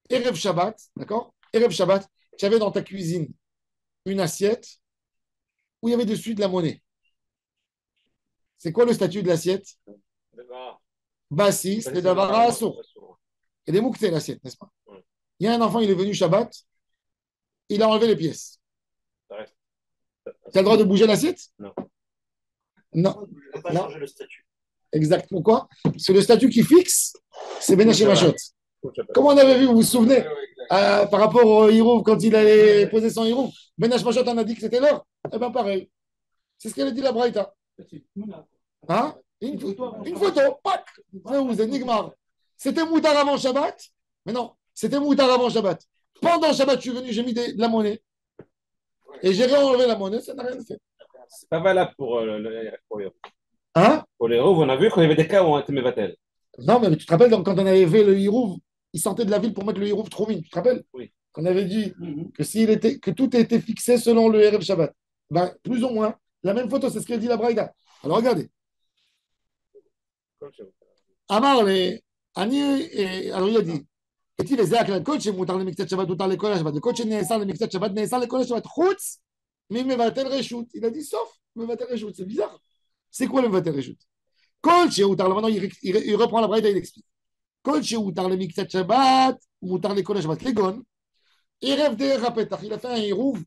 Erev Shabbat, d'accord? Erev Shabbat, tu avais dans ta cuisine une assiette où il y avait dessus de la monnaie. C'est quoi le statut de l'assiette? Bassi, c'est d'Avara Assour. Et des mouktsé, l'assiette, n'est-ce pas? Il y a un enfant, il est venu Shabbat, il a enlevé les pièces. Tu as le droit de bouger l'assiette? Non. Non. Il ne peut pas changer le statut. Exact. Pourquoi? Parce que le statut qui fixe, c'est Ben Hashemachot. Comme on avait vu, vous vous souvenez, par rapport au Hirouv, quand il allait poser son Hirouv, Ben Hashemachot en a dit que c'était l'heure. Eh bien, pareil. C'est ce qu'elle a dit la Braïta. Hein? Une photo, pac! Vous êtes Nigmar. C'était Moutar avant Shabbat, mais non, c'était Moutar avant Shabbat. Pendant Shabbat, je suis venu, j'ai mis de la monnaie. Et j'ai réenlevé la monnaie, ça n'a rien fait. C'est pas valable pour le Hein? Pour les Hirouv, on a vu qu'il y avait des cas où on était mévatel. Non, mais tu te rappelles, quand on avait fait le Hirouv, ils sortaient de la ville pour mettre le Hirouv Troumine. Tu te rappelles? Oui. Qu'on avait dit que tout était fixé selon le Erev Shabbat. Ben, plus ou moins, la même photo, c'est ce qu'a dit la Braïda. Alors regardez. Amar les alors il a dit est-il les actes le coach mutar le miktat Shabbat mutar le kol Shabbat le coach ne'esar le miktat Shabbat ne'esar le kol Shabbat chutz mais mevatel reshut. Il a dit sauf mevatel reshut. C'est bizarre. C'est quoi le mevatel reshut? Kol she'utar, maintenant il reprend la braïda et il explique. Kol she'utar le miktat Shabbat mutar le kol Shabbat legon erev de rapetach. Il a fait un hirouv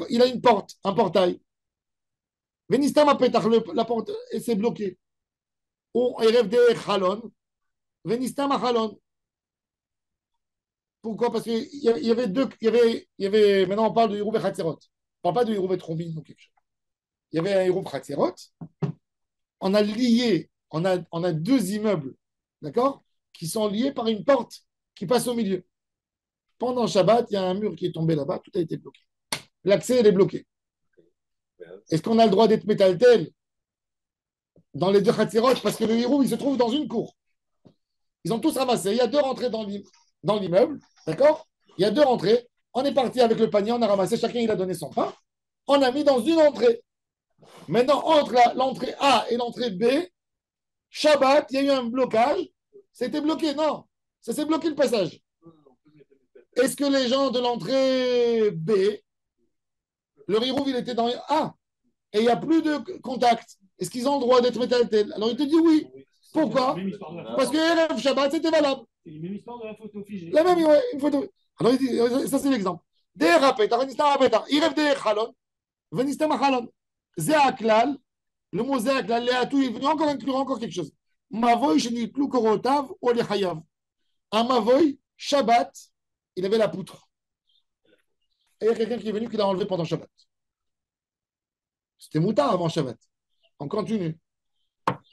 il a une porte, un portail. Venistam apetach, la porte s'est bloquée. Ou erev de chalon. Venistam a chalon. Pourquoi? Parce qu'il y avait deux. Il y avait, maintenant, on parle de Hirouv et Chatzerot. On ne parle pas de Hirouv et Trombine ou quelque chose. Il y avait un Hirouv Chatzerot. On a lié, on a deux immeubles, d'accord, qui sont liés par une porte qui passe au milieu. Pendant Shabbat, il y a un mur qui est tombé là-bas, tout a été bloqué. L'accès, il est bloqué. Est-ce qu'on a le droit d'être métaltel dans les deux Chatzerot? Parce que le Hirouv, il se trouve dans une cour. Ils ont tous ramassé. Il y a deux rentrées dans l'immeuble. D'accord? Il y a deux rentrées. On est parti avec le panier, on a ramassé, chacun il a donné son pain. On a mis dans une entrée. Maintenant, entre l'entrée A et l'entrée B, Shabbat, il y a eu un blocage. C'était bloqué, non. Ça s'est bloqué le passage. Est-ce que les gens de l'entrée B, le Hirouv, il était dans A et il n'y a plus de contact? Est-ce qu'ils ont le droit d'être métal? Alors il te dit oui. Pourquoi? Même histoire de la Parce que Erev Shabbat, c'était valable. C'est la même histoire de la photo figée. La même, ouais, une photo. Alors, il dit, ça, c'est l'exemple. Der Rapeta, Venistam Rapeta, Irev Der Chalon, Venistam Chalon. Zé Aklal, le mot Zé Aklal, Léatou, il est venu encore inclure encore quelque chose. Mavoy, Shenitlu Korotav, Oli Hayav. Un Mavoy, Shabbat, il avait la poutre. Et il y a quelqu'un qui est venu qui l'a enlevé pendant Shabbat. C'était moutard avant Shabbat. On continue.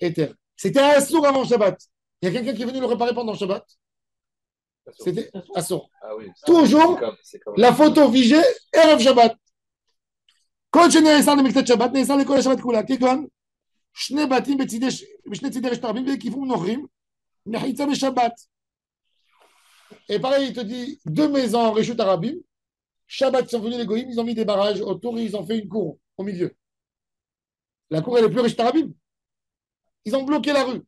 Éther. C'était Assour avant Shabbat. Il y a quelqu'un qui est venu le réparer pendant Shabbat. C'était Assour. Ah oui. Toujours la photo figée, Erev Shabbat. כל שנעשה למקצת שבת, נעשה לכל השבת כולה, כגון שני בתים בשני צידי רשת הרבים וכיוון נוכרים, מחיצה בשבת. Et pareil, il te dit, deux maisons en Réchut Arabim, Shabbat, ils sont venus les goïms, ils ont mis des barrages autour et ils ont fait une cour au milieu. La cour, elle est plus Réchut Arabim. Ils ont bloqué la rue.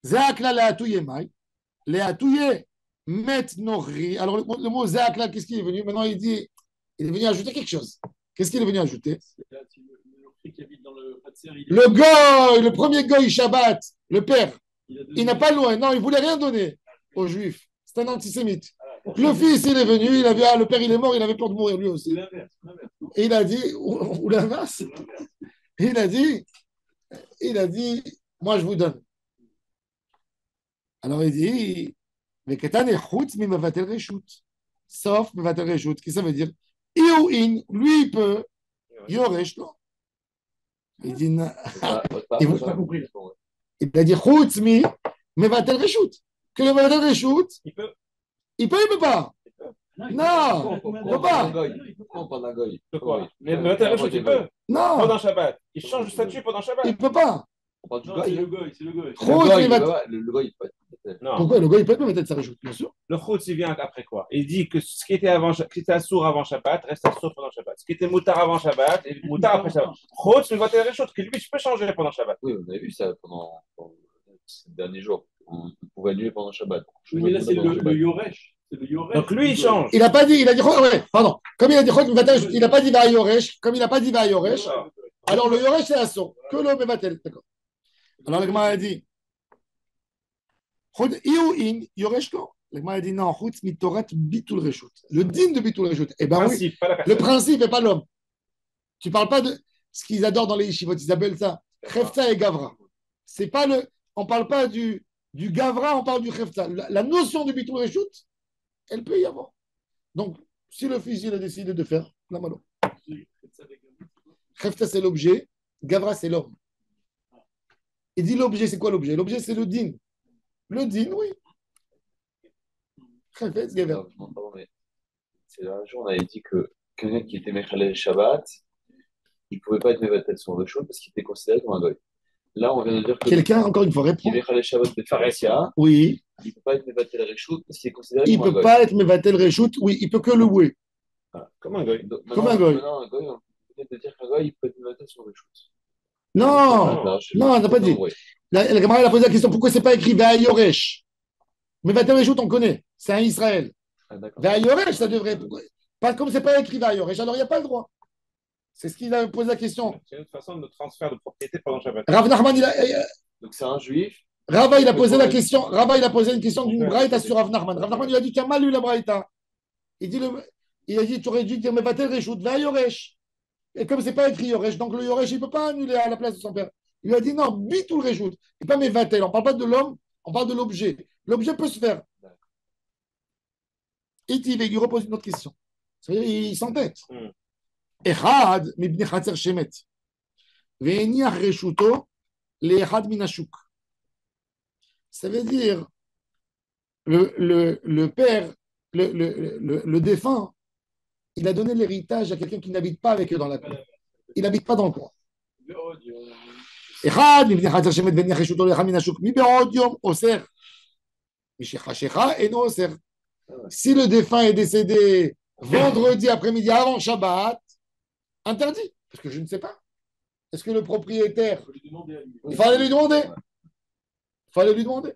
Zéakla Léatouye Maï, Léatouye Met Nohri. Alors, le mot Zéakla, qu'est-ce qu'il est venu? Maintenant, il dit, il est venu ajouter quelque chose. Qu'est-ce qu'il est venu ajouter? Le goy, le premier goy Shabbat, le père, il n'a pas loin. Non, il ne voulait rien donner aux Juifs. C'est un antisémite. Le fils, il est venu, il a vu, ah, le père, il est mort, il avait peur de mourir lui aussi. Et il a dit, ou l'inverse, il a dit, moi, je vous donne. Alors, il dit, mais Ketan est chutz, mais mevatel reshut. Sauf mevatel reshut. Qu'est-ce que ça veut dire? Iouin, lui, il peut. Yoresh, non. Il dit, il a dit chutz, mais mevatel reshut. Que le mevatel reshut, il peut, il peut pas. Non, il ne peut pas. Non, pas d'un goy. Quoi? Mais mevatel reshut, il peut. Non. Pendant Shabbat. Il change de statut pendant Shabbat. Il ne peut pas. On parle du Non, goy. c'est le goy, c'est le goy. Le goy, il peut être. Non. Pourquoi le gars, il peut pas mettre sa réjoute, bien sûr. Le chutz, il vient après quoi? Il dit que ce qui était assour avant Shabbat reste assour pendant Shabbat. Ce qui était moutar avant Shabbat et moutar après Shabbat. Chutz, mais mevatel reshut, que lui, je peux changer pendant Shabbat. Oui, on avait vu ça pendant ces derniers jours. On pouvait annuler pendant Shabbat. Oui, mais là, c'est le Yoresh. C'est le Yoresh. Donc lui, il change. Il n'a pas dit, il a dit, ouais, pardon. Comme il a dit, il n'a pas dit va Yoresh, comme il n'a pas dit va Yoresh, alors le Yoresh, c'est assour. Que le Mevatel, d'accord. Alors le Gemara a dit, Iouin, Yoresh, non. Le Gemara a dit, non, chutz mitorat bitul reshut. Le din de bitul reshut. Eh ben oui, le principe et pas l'homme. Tu ne parles pas de ce qu'ils adorent dans les yeshivot, ils appellent ça Chefta et Gavra. C'est pas le, on ne parle pas du Gavra, on parle du Chefta. La notion de bitul reshut, elle peut y avoir. Donc, si le fils il a décidé de faire, la malo. Chefta, c'est l'objet, Gavra, c'est l'homme. Il dit l'objet, c'est quoi l'objet? L'objet, c'est le din. Le din, oui. Chefetz, Gavra. Non, pardon, mais c'est un jour, on avait dit que quelqu'un qui était Mechalel Shabbat, il ne pouvait pas être Mevatel sur le chaud parce qu'il était considéré comme un goy. Là, on vient de dire que Quelqu'un, encore une fois, qui répond. est Mechalel Shabbat de Pharesia, Oui. il ne peut pas être Mevatel Reshut parce qu'il est considéré Il comme un ne peut goy. pas être Mevatel Reshut, oui, il peut que le louer. Comme un goy. Comme un goy. Maintenant, un goy, on peut peut-être dire qu'un goy, il peut être Mevatel sur le shoot. Non, non, on n'a pas dit. La Gemara elle a posé la question pourquoi c'est pas écrit Ve'ayoresh. Mevatel Reshut, on connaît. C'est un Israël. Ve'ayoresh, ça devrait. Pas comme c'est pas écrit Ve'ayoresh, alors il n'y a pas le droit. C'est ce qu'il a posé la question. C'est une façon de transfert de propriété pendant Shabbat. Rav Nachman, Donc c'est un juif. Rava, il a posé la question. Rava, il a posé une question d'une braïta sur Rav Nachman. Rav Nachman, il a dit qu'il a mal lu la braïta. Il a dit tu aurais dû dire Mevatel Reshut, Ve'ayoresh. Et comme c'est pas écrit Yoresh, donc le Yoresh, il ne peut pas annuler à la place de son père. Il lui a dit non, bitul reshut. Et pas Mevatel. On ne parle pas de l'homme, on parle de l'objet. L'objet peut se faire. Et il repose une autre question. C'est-à-dire, il s'entête. Echad, mibni chatzer shemet. Ve'eniach reshuto, le'echad minashuk. Ça veut dire, le père, le défunt, il a donné l'héritage à quelqu'un qui n'habite pas avec eux dans la cour. Il n'habite pas dans le coin. אחד מבני חצר שמת והניח רשותו לאחד מן השוק מבעוד יום אוסר. משחשיכה אינו אוסר. Si le défunt est décédé vendredi après-midi avant Shabbat, interdit. Parce que je ne sais pas. Est-ce que le propriétaire. Il fallait lui demander. Il fallait lui demander.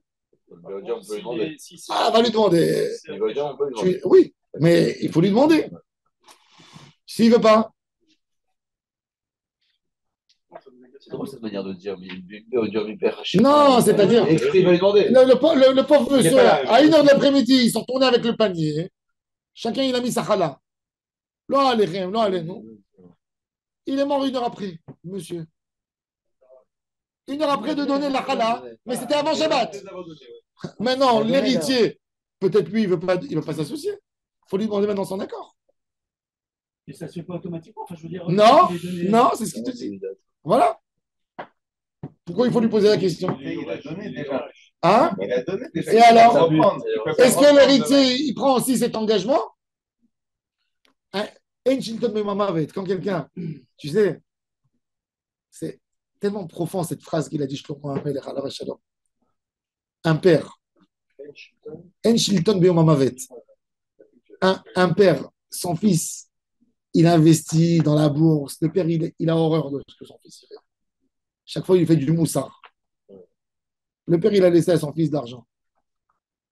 Ah, va lui demander. Oui, mais il faut lui demander. S'il ne veut pas. C'est drôle cette manière de dire, mais il aurait dû mi père. Non, c'est-à-dire, Il va lui demander. le pauvre Il est monsieur, pas là, à 1 heure de l'après-midi, ils sont tournés avec le panier. Chacun, il a mis sa chala. Là, allez, rien, là, allez, non. Il est mort 1 heure après, monsieur. 1 heure après de donner la chala, mais c'était avant Shabbat. Maintenant, l'héritier, peut-être lui, il veut pas s'associer. Il faut lui demander maintenant son accord. Et ça se fait pas automatiquement. Enfin, je veux dire, Non, il est donné- non, c'est ce qu'il te dit. Voilà. Pourquoi il faut lui poser la question? Il a donné déjà. Hein? Il a donné déjà. Et alors, Il peut pas est-ce que reprendre l'héritier, il prend aussi cet engagement? Hein? Quand quelqu'un, tu sais, c'est tellement profond cette phrase qu'il a dit Shlomo HaMelech, alav shalom. Un père. En shilton beyom hamavet. Un père, son fils, il investit dans la bourse. Le père, il a horreur de ce que son fils fait. Chaque fois, il fait du moussard. Le père, il a laissé à son fils de l'argent.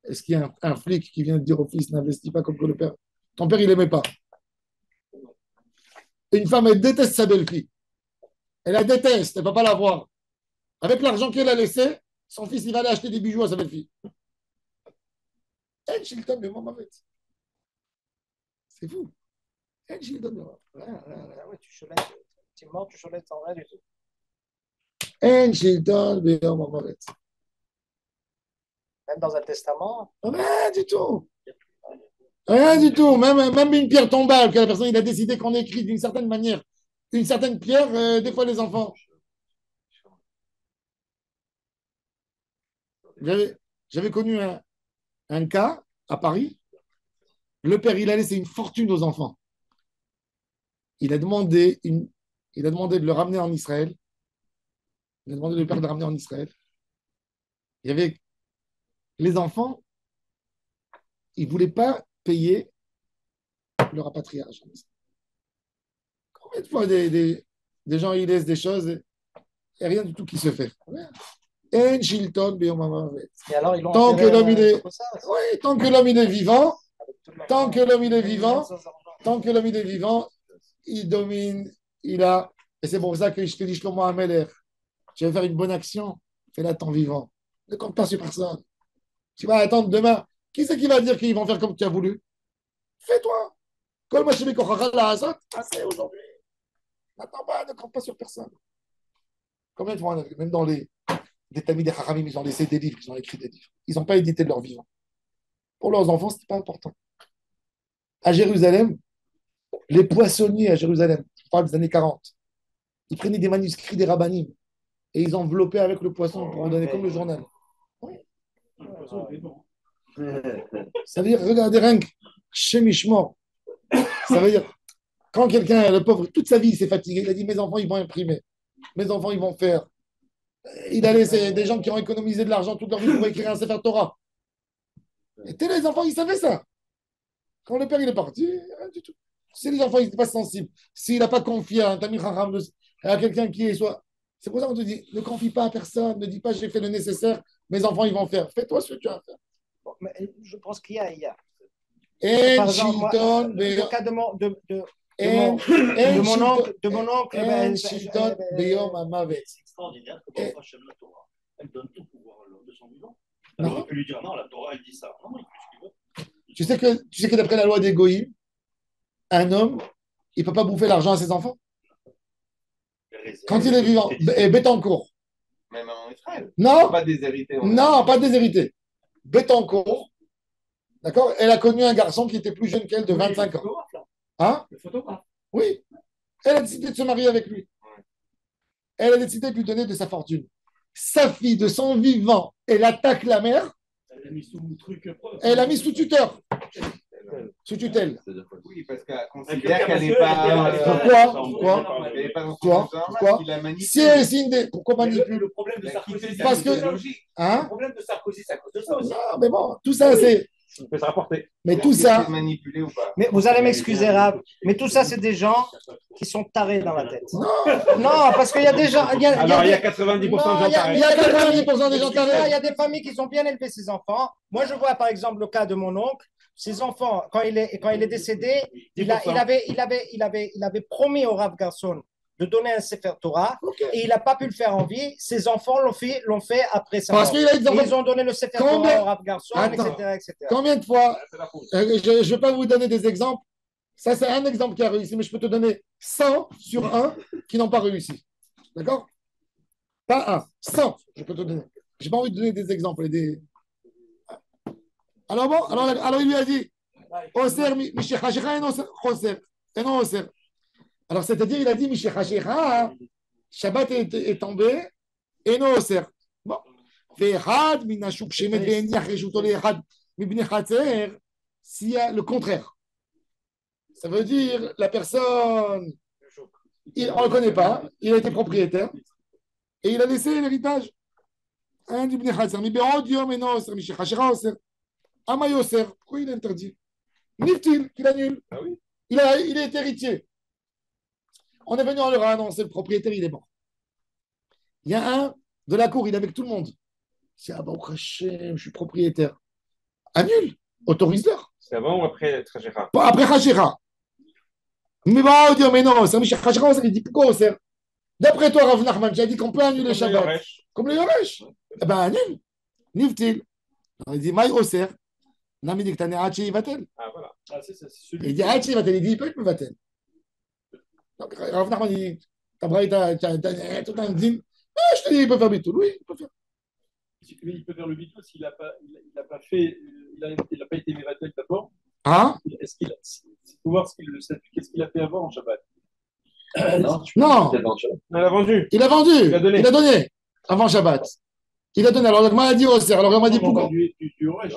Est-ce qu'il y a un flic qui vient de dire au fils, n'investis pas comme que le père? Ton père, il n'aimait pas. Une femme, elle déteste sa belle-fille. Elle la déteste, elle ne va pas la voir. Avec l'argent qu'elle a laissé, son fils, il va aller acheter des bijoux à sa belle-fille. En shilton beyom hamavet. C'est fou. En shilton beyom hamavet. Ah ouais, tu es mort, tu cholettes sans rien du tout. En shilton beyom hamavet. Même dans un testament. Rien du tout. Rien du tout. Même une pierre tombale, que la personne il a décidé qu'on écrit d'une certaine manière. Une certaine pierre, des fois les enfants. J'avais connu un cas à Paris. Le père, il a laissé une fortune aux enfants. Il a demandé de le ramener en Israël. Il a demandé au père de le ramener en Israël. Il y avait les enfants, ils ne voulaient pas payer le rapatriage. Combien de fois des gens ils laissent des choses et rien du tout qui se fait. En shilton beyom hamavet. Et alors, ils l'ont Tant que enterré, l'homme il est, comme ça, oui, tant que l'homme il est vivant, avec tout leur- tant que l'homme il est vivant, sans argent. tant que l'homme il est vivant, il domine, il a. Et c'est pour ça que je te dis, Shlomo HaMelech, tu vas faire une bonne action, fais-la tant vivant. Ne compte pas sur personne. Tu vas attendre demain. Qui c'est qui va dire qu'ils vont faire comme tu as voulu? Fais-toi. Kol ma shemi kochacha la'asot, assez aujourd'hui. N'attends pas, ne compte pas sur personne. Combien de fois, même dans des tamis des haramim, ils ont laissé des livres, ils ont écrit des livres. Ils n'ont pas édité de leur vivant. Pour leurs enfants, ce n'était pas important. À Jérusalem, les poissonniers à Jérusalem, je parle des années 40, ils prenaient des manuscrits des rabbinim et ils enveloppaient avec le poisson pour en donner comme le journal. Oui. Ça veut dire, regardez, rien que chez Mishmor, ça veut dire, quand quelqu'un, le pauvre, toute sa vie, il s'est fatigué, il a dit, mes enfants, ils vont imprimer, mes enfants, ils vont faire. Il a laissé des gens qui ont économisé de l'argent toute leur vie pour écrire un Sefer Torah. Et les enfants, ils savaient ça. Quand le père, il est parti, rien du tout. Si les enfants, ils n'étaient pas sensibles, s'il n'a pas confié à un Tamir Haram, à quelqu'un qui est soit. C'est pour ça qu'on te dit, ne confie pas à personne, ne dis pas, j'ai fait le nécessaire, mes enfants, ils vont faire. Fais-toi ce que tu as à faire. Bon, mais je pense qu'il y a. En Par exemple, moi, shilton le cas de en mon oncle, en shilton beyom hamavet. C'est extraordinaire que parfois Hachem, la Torah, elle donne tout pouvoir de son vivant. Non. Alors, on peut lui dire non, la Torah, elle dit ça. Non, non, il fait ce qu'il veut. Tu sais que d'après la loi des Goïms, un homme, il ne peut pas bouffer l'argent à ses enfants. Quand il est vivant, et Bettencourt. Même en Israël. Non, Pas déshérité. non, pas déshérité. Bettencourt, d'accord, elle a connu un garçon qui était plus jeune qu'elle de 25 ans. Hein? Le photographe. Oui. Elle a décidé de se marier avec lui. Elle a décidé de lui donner de sa fortune. Sa fille, de son vivant, elle attaque la mère, Elle a mis sous truc. elle l'a mis sous tuteur. Sous tutelle. Oui, parce qu'elle considère qu'elle n'est Pourquoi Elle n'est pas dans son Pourquoi normal, Pourquoi qu'il la manipule. Si elle signe des. Pourquoi Mais manipule le problème de Sarkozy, Parce que- c'est logique. Hein? Le problème de Sarkozy, c'est à cause de ça aussi. Non, mais bon, tout ça, c'est. Il peut se rapporter. Mais tout Est-ce que ça. c'est manipulé ou pas? Mais vous allez m'excuser, Rab, mais tout ça, c'est des gens qui sont tarés dans la tête. Non, parce qu'il y a des gens. Alors, il y a 90% de gens il y a- pareils. Il y a 90% des gens Il y tarés. a des familles qui ont bien élevé ses enfants. Moi, je vois par exemple le cas de mon oncle. Ses enfants, quand il est décédé, il avait promis au Rav Garçon de donner un Sefer Torah Ok. et il n'a pas pu le faire en vie. Ses enfants l'ont fait après sa Parce mort. qu'il a dit, Et ils ont donné le Sefer Combien- Torah au Rav Garçon, Attends. etc. Combien de fois, C'est la faute. je ne vais pas vous donner des exemples. Ça, c'est un exemple qui a réussi, mais je peux te donner 100 sur 1 qui n'ont pas réussi. D'accord? Pas un, 100, je peux te donner. Je n'ai pas envie de donner des exemples. Alors bon, alors il lui a dit, Oser, Mishéchachecha, et non Oser. Alors c'est-à-dire, il a dit, Mishéchachecha, Shabbat est tombé, et non Oser. Bon. Ve'echad, minashuk shemet ve'eniach reshuto le'echad, mibnei chatzer, s'il y a le contraire. Ça veut dire, la personne, on ne le connaît pas, il a été propriétaire, et il a laissé l'héritage. Un du Bnei Chatzer, mi be'od yom eno oser, mi shechashera oser. Ama yoser, pourquoi il est interdit? Niftil, qu'il annule. Ah oui. Il est héritier. On est venu, on leur a annoncé, le propriétaire, il est mort. Il y a un de la cour, il est avec tout le monde. Il dit, ah bah, je suis propriétaire. Annule, autorise-leur. C'est avant ou après Trajera? Bon, après Hachira. Mais bon, Dieu, mais non, c'est Michel Hachira, il dit pourquoi Oser? D'après toi, Rav Nachman, j'ai dit qu'on peut annuler Shabbat. Comme le Yoresh. Eh ben, annule. Niftil. Il dit, Maï Oser. Nami dit que t'as né Hachi Vatel. Ah voilà. Ah, c'est ça, c'est celui Il dit Hachi Vatel. Il dit, il peut être Vatel. Donc, Rav Nachman dit, t'as tout un din. Je te dis, il peut faire bitou. Oui, il peut faire. Mais il peut faire le bitou s'il n'a pas, il a pas fait, il a pas été Mévatel d'abord. Hein? Est-ce qu'il a, il faut voir le statut, qu'est-ce qu'il a fait avant en Shabbat? Non. On l'a vendu. Il a vendu. Il a donné. Il a donné. Avant Shabbat. Il a donné. Alors, la Gemara a dit Oser. Alors, la Gemara a dit pourquoi? Du Yoresh.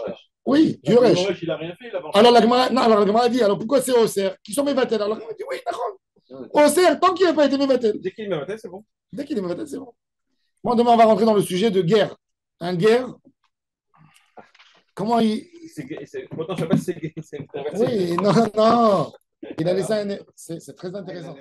Oui, du Du Yoresh. Yoresh, il n'a rien fait là-bas. Alors, la Gemara a dit, alors pourquoi c'est Oser? Qui sont Mévatel? Alors, la Gemara a dit, oui, d'accord. Oser, tant qu'il n'a pas été Mévatel. Dès qu'il m'a maté, c'est bon. Dès qu'il est Mévatel, c'est bon. Bon, demain, on va rentrer dans le sujet de guerre. Un guerre. Comment il. Pourtant, Shabbat, c'est une conversion. Oui, non, non. Il a laissé un. C'est très intéressant.